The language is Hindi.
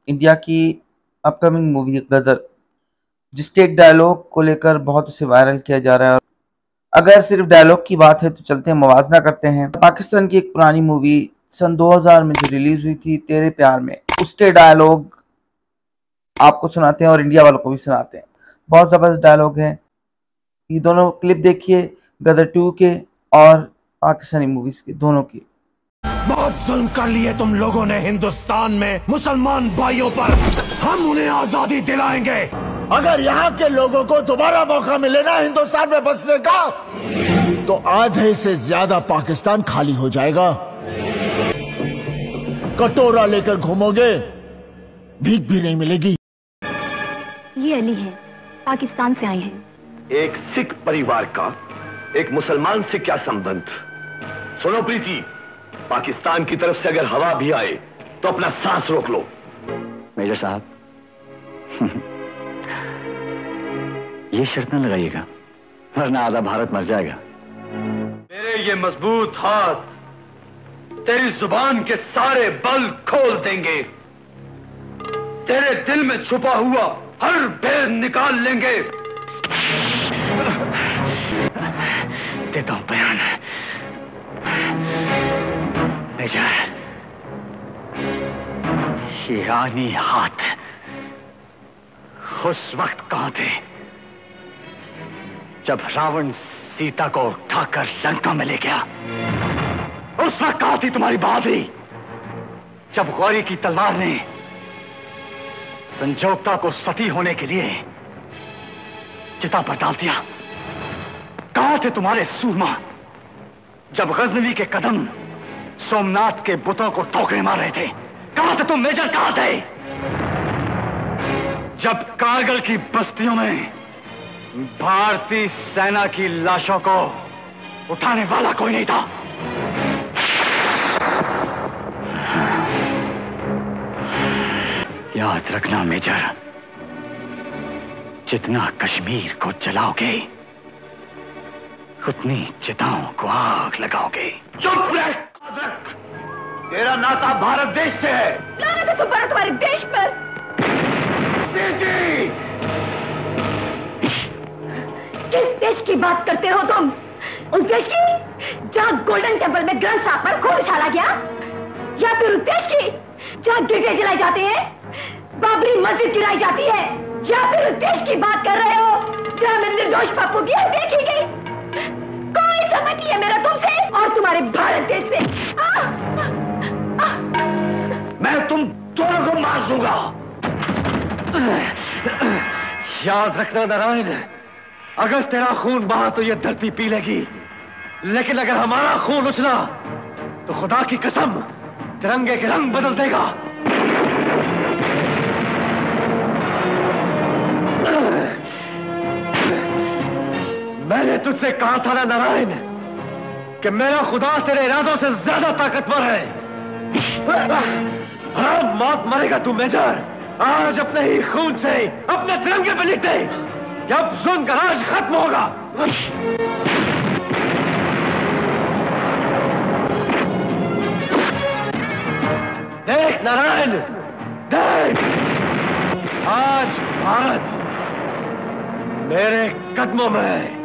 इंडिया की अपकमिंग मूवी गदर, जिसके एक डायलॉग को लेकर बहुत उसे वायरल किया जा रहा है। अगर सिर्फ डायलॉग की बात है तो चलते हैं मुवाजना करते हैं। पाकिस्तान की एक पुरानी मूवी सन 2000 में जो रिलीज हुई थी तेरे प्यार में, उसके डायलॉग आपको सुनाते हैं और इंडिया वालों को भी सुनाते हैं। बहुत जबरदस्त डायलॉग है। ये दोनों क्लिप देखिए, गदर 2 के और पाकिस्तानी मूवीज के दोनों की। बहुत जुल्म कर लिए तुम लोगों ने हिंदुस्तान में मुसलमान भाइयों पर। हम उन्हें आजादी दिलाएंगे। अगर यहाँ के लोगों को दोबारा मौका मिले ना हिंदुस्तान में बसने का, तो आधे से ज्यादा पाकिस्तान खाली हो जाएगा। कटोरा लेकर घूमोगे, भीख भी नहीं मिलेगी। ये अली है, पाकिस्तान से आए हैं। एक सिख परिवार का एक मुसलमान से क्या संबंध? सुनो प्रीति, पाकिस्तान की तरफ से अगर हवा भी आए तो अपना सांस रोक लो। मेजर साहब, ये शर्त न लगाइएगा, वरना आधा भारत मर जाएगा। मेरे ये मजबूत हाथ तेरी जुबान के सारे बल खोल देंगे। तेरे दिल में छुपा हुआ हर भेद निकाल लेंगे। देता हूं बयान। मेजर, ईरानी हाथ उस वक्त कहां थे जब रावण सीता को उठाकर लंका में ले गया? उस वक्त कहां थी तुम्हारी बहादुरी जब गौरी की तलवार ने संजोगता को सती होने के लिए चिता पर डाल दिया? कहां थे तुम्हारे सूरमा जब गजनवी के कदम सोमनाथ के बुतों को ठोकरे मार रहे थे? कहां थे तुम मेजर, कहां थे जब कारगिल की बस्तियों में भारतीय सेना की लाशों को उठाने वाला कोई नहीं था? याद रखना मेजर, जितना कश्मीर को जलाओगे उतनी चिताओं को आग लगाओगे। चुप रह, याद रख, तेरा नाता भारत देश से है। लानत है तुम्हारे देश पर। किस देश की बात करते हो तुम? उस देश की जहां गोल्डन टेम्पल में ग्रंथ साहब पर खून उछाला गया, या फिर उस देश की जहां गिरजे जलाए जाते हैं, बाबरी मस्जिद गिराई जाती है, या फिर उस देश की बात कर रहे हो जहां में निर्दोष बापू की हत्या देखी गई? कोई समझ नहीं है मेरा तुमसे और तुम्हारे भारत देश से। मैं तुम दोनों को मार दूंगा। याद रखना नारायण, अगर तेरा खून बहा तो ये धरती पी लेगी, लेकिन अगर हमारा खून उछला तो खुदा की कसम तिरंगे के रंग बदल देगा। मैंने तुझसे कहा था ना नारायण कि मेरा खुदा तेरे इरादों से ज्यादा ताकतवर है। हाँ, मौत मरेगा तू मेजर। आज अपने ही खून से अपने तिरंगे पे लिख दे कि अब जुल्म का राज खत्म होगा। देख नारायण, देख, आज भारत मेरे कदमों में है।